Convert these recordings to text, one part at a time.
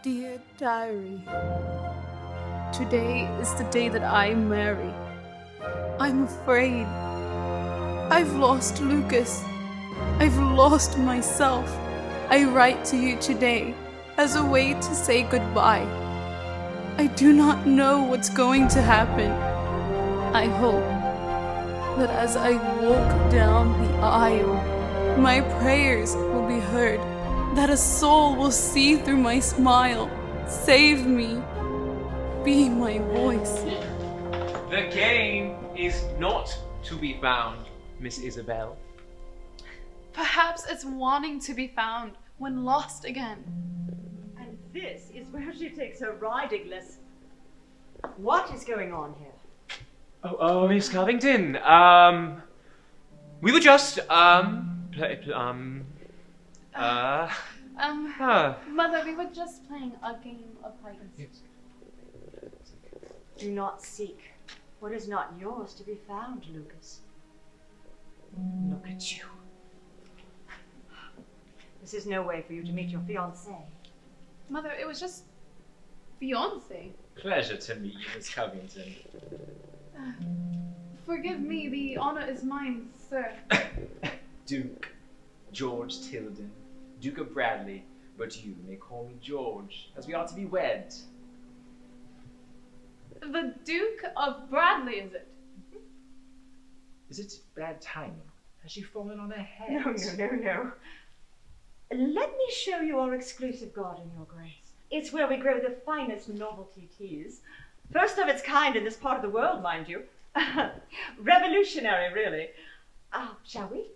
Dear Diary, today is the day that I marry. I'm afraid. I've lost Lucas. I've lost myself. I write to you today as a way to say goodbye. I do not know what's going to happen. I hope that as I walk down the aisle, my prayers will be heard, that a soul will see through my smile. Save me. Be my voice. The game is not to be found, Miss Isabelle. Perhaps it's wanting to be found when lost again. And this is where she takes her riding lesson. What is going on here? Oh, Miss Covington. We were just, Mother, we were just playing a game of hide and seek. Do not seek what is not yours to be found, Lucas. Look at you. This is no way for you to meet your fiancé. Mother, it was just fiancé. Pleasure to meet you, Miss Covington. Forgive me, the honor is mine, sir. Duke George Tilden, Duke of Bradley, but you may call me George, as we ought to be wed. The Duke of Bradley, is it? Is it bad timing? Has she fallen on her head? No. Let me show you our exclusive garden, Your Grace. It's where we grow the finest novelty teas. First of its kind in this part of the world, mind you. Revolutionary, really. Shall we?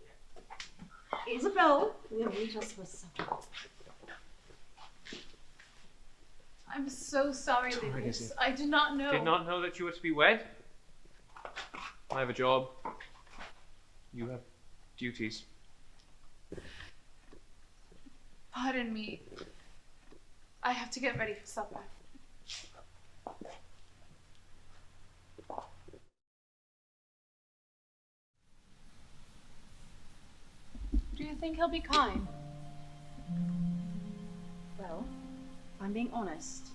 Isabelle will meet us for supper. I'm so sorry, ladies. I did not know. Did not know that you were to be wed. I have a job. You have duties. Pardon me. I have to get ready for supper. Do you think he'll be kind? Well, if I'm being honest,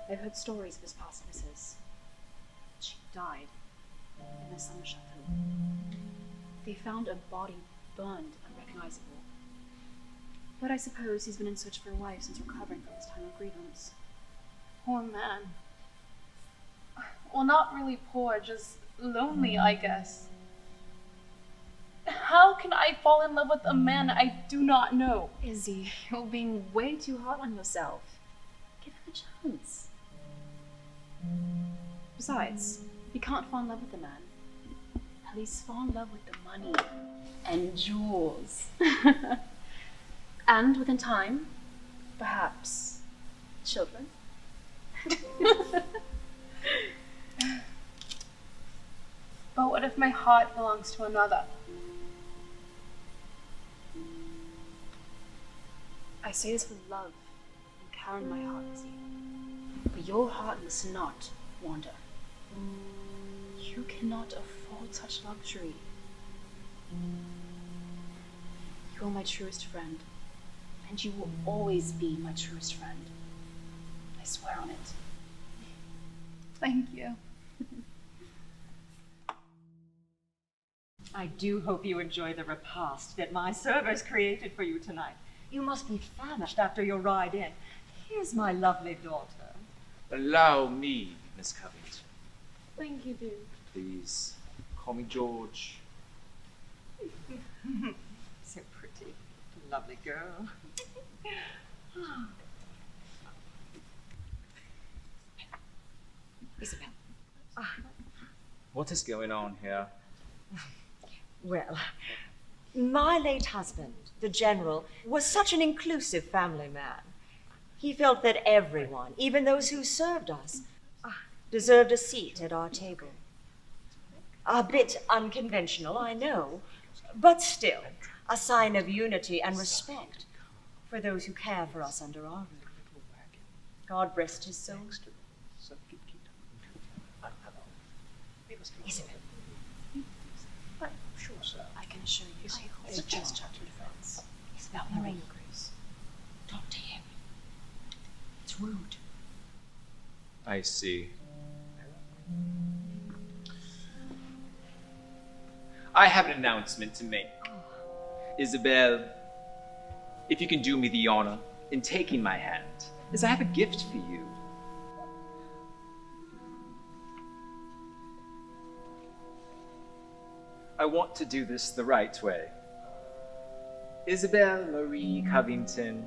I've heard stories of his past missus. She died in a summer chateau. They found a body burned unrecognizable. But I suppose he's been in search for a wife since recovering from his time of grievance. Poor man. Well, not really poor, just lonely, I guess. How can I fall in love with a man I do not know? Izzy, you're being way too hard on yourself. Give him a chance. Besides, if you can't fall in love with a man, at least fall in love with the money and jewels. And within time, perhaps children. But what if my heart belongs to another? I say this with love and care in my heart, Izzy. But your heart must not wander. You cannot afford such luxury. You are my truest friend, and you will always be my truest friend. I swear on it. Thank you. I do hope you enjoy the repast that my servers created for you tonight. You must be famished after your ride in. Here's my lovely daughter. Allow me, Miss Covington. Thank you, Duke. Please, call me George. So pretty. Lovely girl. Isabelle. What is going on here? Well, my late husband, the General, was such an inclusive family man. He felt that everyone, even those who served us, deserved a seat at our table. A bit unconventional, I know, but still a sign of unity and respect for those who care for us under our roof. God rest his soul. Isabelle. Sure, sir. I can assure you, they're just chapter friends. Isabelle, narrate your grace. Talk to him. swooned. I see. I have an announcement to make. Isabelle, if you can do me the honor in taking my hand, as I have a gift for you. I want to do this the right way. Isabelle Marie Covington,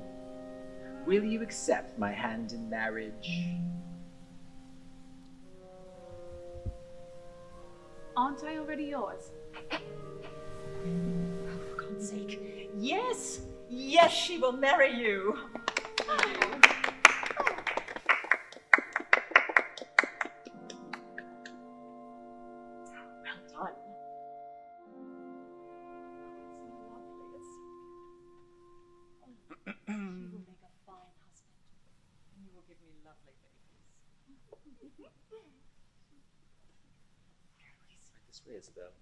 will you accept my hand in marriage? Aren't I already yours? For God's sake. Yes! Yes, she will marry you! Well done. He will make a fine husband, and you will give me lovely babies. Right this way, Isabelle.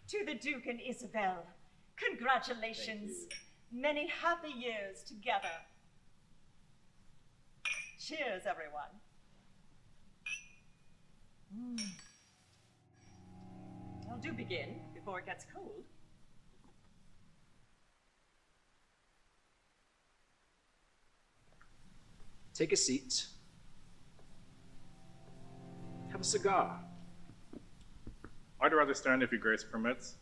To the Duke and Isabelle, congratulations. Many happy years together. Cheers, everyone. Well, do begin before it gets cold. Take a seat. Have a cigar. I'd rather stand if your grace permits.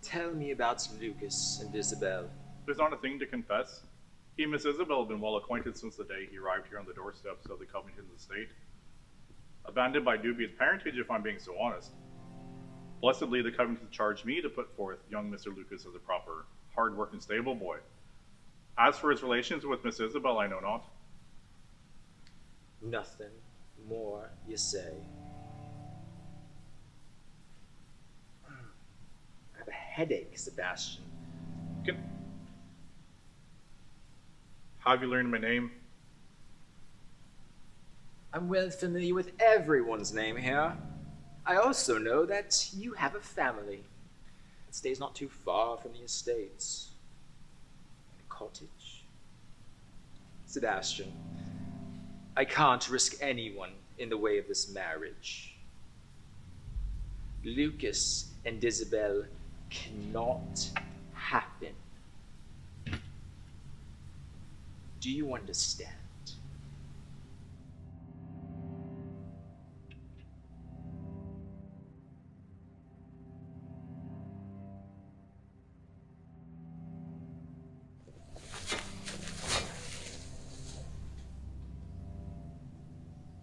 Tell me about Lucas and Isabelle. There's not a thing to confess. He and Miss Isabelle have been well acquainted since the day he arrived here on the doorsteps of the Covington estate. Abandoned by dubious parentage, if I'm being so honest. Blessedly, the Covingtons charged me to put forth young Mr. Lucas as a proper, hard-working, stable boy. As for his relations with Miss Isabelle, I know not. Nothing more you say. I have a headache, Sebastian. Have you learned my name? I'm well familiar with everyone's name here. I also know that you have a family. It stays not too far from the estates. A cottage. Sebastian, I can't risk anyone in the way of this marriage. Lucas and Isabelle cannot happen. Do you understand?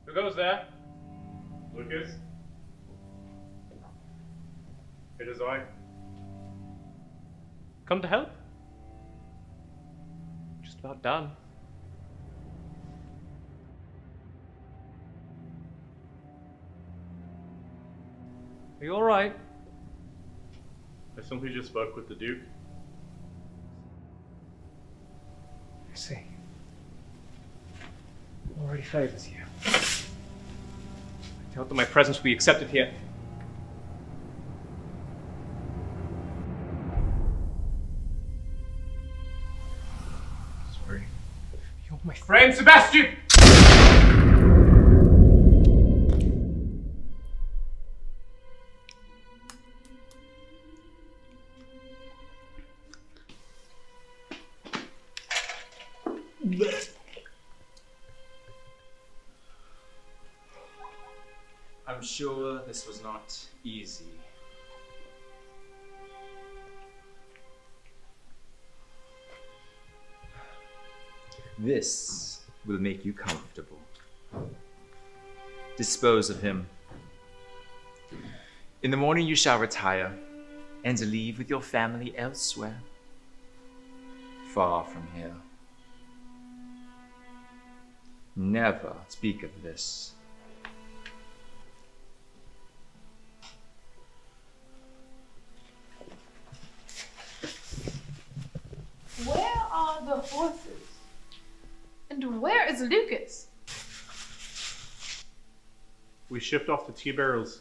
Who goes there? Lucas? It is I. Come to help? Just about done. Are you alright? I simply just spoke with the Duke. I see. Already favors you. I doubt that my presence will be accepted here. Sorry. You're my friend, Sebastian! I'm sure this was not easy. This will make you comfortable. Dispose of him. In the morning you shall retire and leave with your family elsewhere, far from here. Never speak of this. Where are the horses? And where is Lucas? We shipped off the tea barrels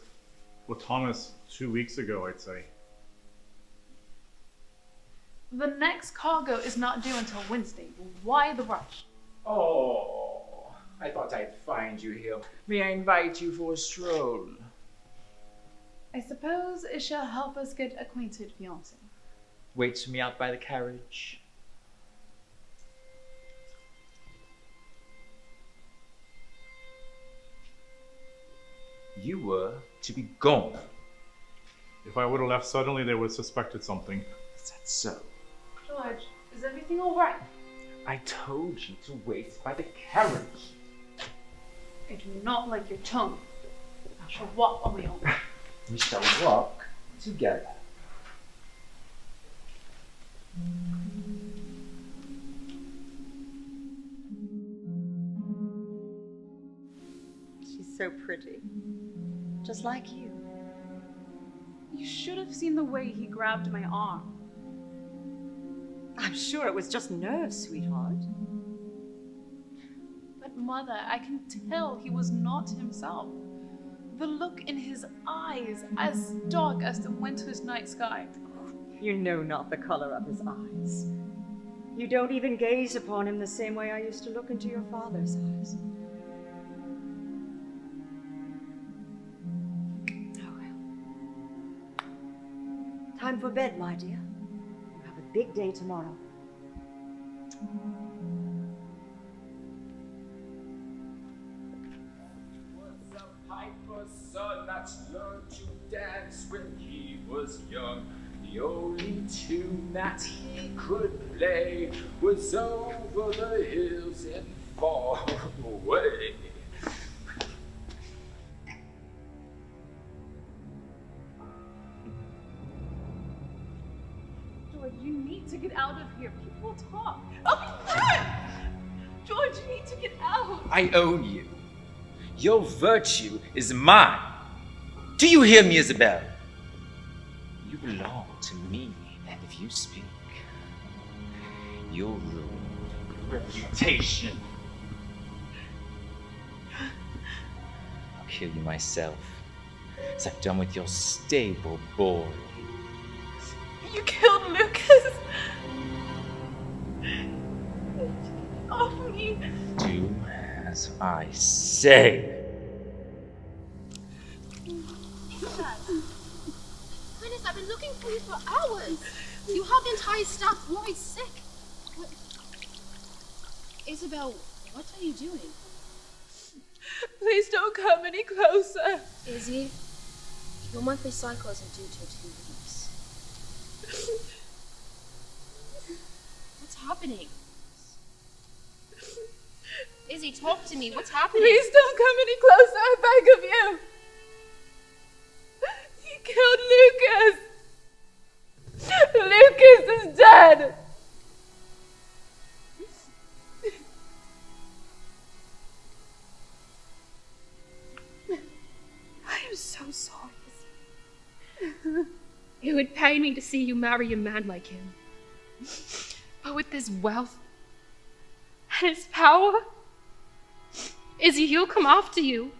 with Thomas 2 weeks ago, I'd say. The next cargo is not due until Wednesday. Why the rush? Oh, I thought I'd find you here. May I invite you for a stroll? I suppose it shall help us get acquainted, fiancé. Wait for me out by the carriage. You were to be gone. If I would have left suddenly, they would have suspected something. Is that so? George, is everything all right? I told you to wait by the carriage. I do not like your tone. I shall walk on my own. We shall walk together. She's so pretty. Just like you. You should have seen the way he grabbed my arm. I'm sure it was just nerves, sweetheart. But mother, I can tell he was not himself. The look in his eyes, as dark as the winter's night sky. You know not the color of his eyes. You don't even gaze upon him the same way I used to look into your father's eyes. Oh well. Time for bed, my dear. You have a big day tomorrow. Was a piper's son that learned to dance when he was young. The only tune that he could play was over the hills and far away. George, you need to get out of here. People talk. I'll be fine! George, you need to get out. I own you. Your virtue is mine. Do you hear me, Isabelle? You belong to me, and if you speak, you'll ruin your reputation. I'll kill you myself, as I've done with your stable boy. You killed Lucas. Off me. Do as I say. Goodness, I've been looking for you for hours. You have the entire staff worried sick. What? Isabelle, what are you doing? Please don't come any closer. Izzy, your monthly cycle isn't due till 2 weeks. What's happening? Izzy, talk to me. What's happening? Please don't come any closer, I beg of you. He killed Lucas. Lucas is dead. I am so sorry, Izzy. It would pain me to see you marry a man like him. But with his wealth and his power, Izzy, he'll come after you.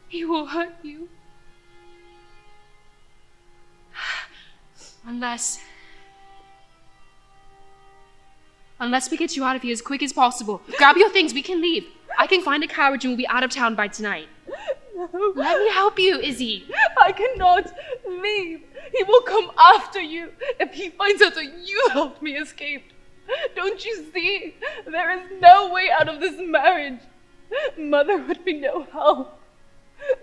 He will hurt you. Unless we get you out of here as quick as possible. Grab your things, we can leave. I can find a carriage and we'll be out of town by tonight. No. Let me help you, Izzy. I cannot leave. He will come after you if he finds out that you helped me escape. Don't you see? There is no way out of this marriage. Mother would be no help.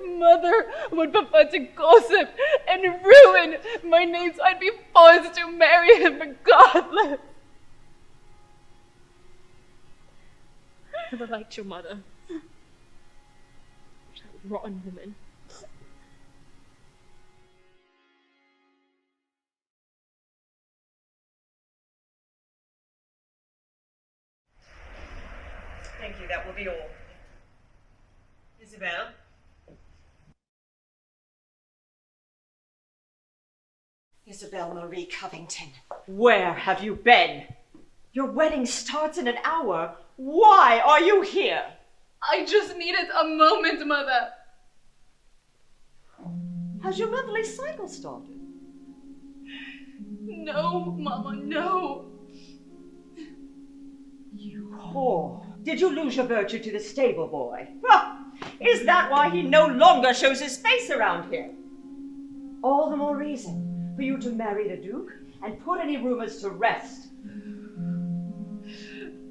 Mother would prefer to gossip and ruin my name, so I'd be forced to marry him regardless. I never liked your mother. That rotten woman. Thank you, that will be all. Isabelle? Isabelle Marie Covington, where have you been? Your wedding starts in an hour. Why are you here? I just needed a moment, Mother. Has your monthly cycle started? No, Mama, no. You whore. Did you lose your virtue to the stable boy? Huh. Is that why he no longer shows his face around here? All the more reason for you to marry the Duke and put any rumors to rest.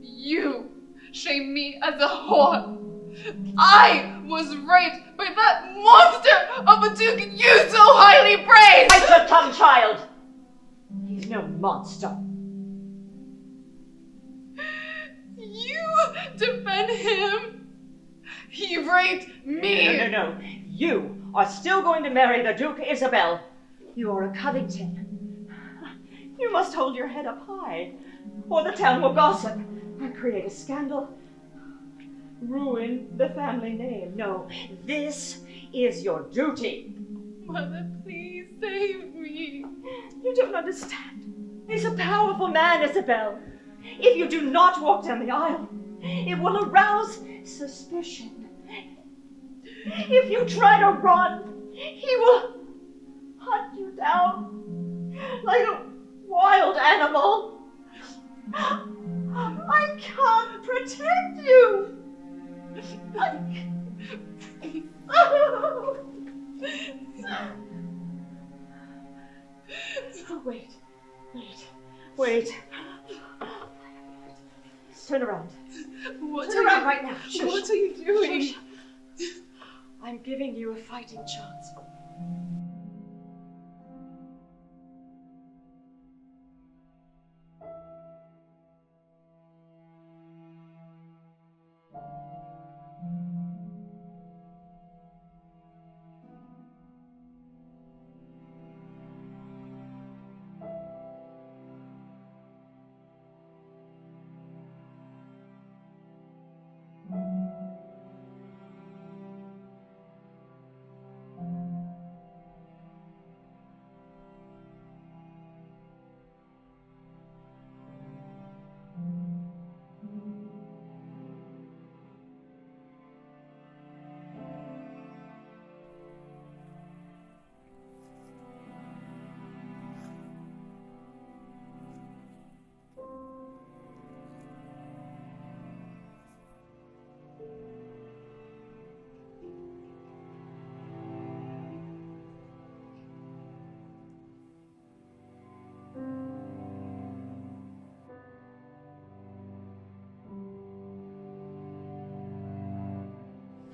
You shame me as a whore. I was raped by that monster of a Duke you so highly praise! Bite your tongue, child! He's no monster. You defend him? He raped me! No. You are still going to marry the Duke, Isabelle. You are a Covington. You must hold your head up high, or the town will gossip and create a scandal. Ruin the family name. No, this is your duty. Mother, please save me. You don't understand. He's a powerful man, Isabelle. If you do not walk down the aisle, it will arouse suspicion. If you try to run, he will hunt you down like a wild animal. I can't protect you. Wait. Turn around. Turn around right now. Shush. What are you doing? Shush. I'm giving you a fighting chance.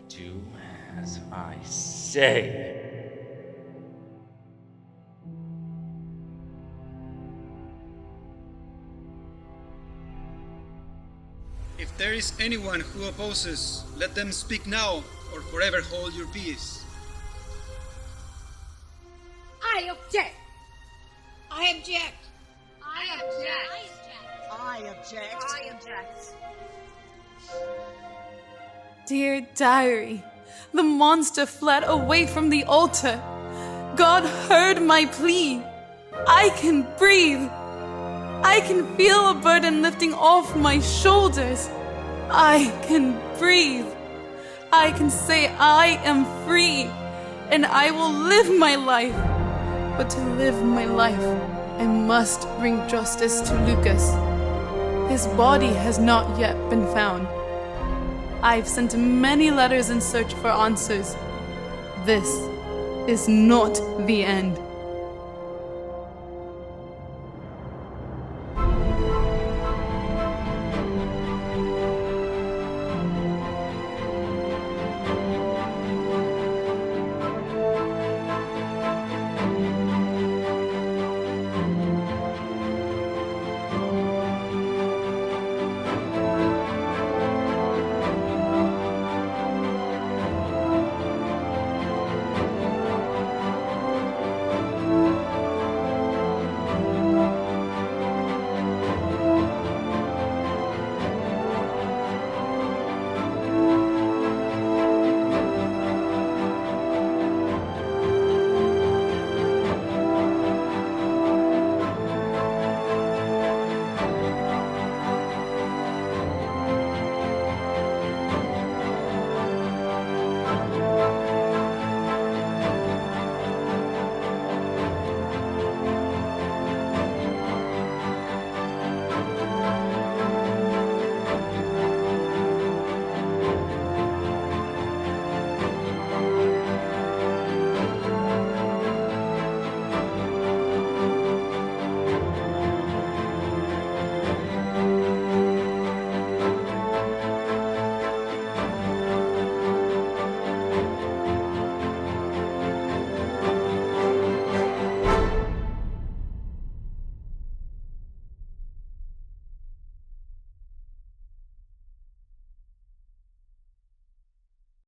Do as I say. If there is anyone who opposes, let them speak now or forever hold your peace. I object! I object! I object! I object. I object! Dear diary, the monster fled away from the altar. God heard my plea. I can breathe. I can feel a burden lifting off my shoulders. I can breathe. I can say I am free, and I will live my life. But to live my life, I must bring justice to Lucas. His body has not yet been found. I've sent many letters in search for answers. This is not the end.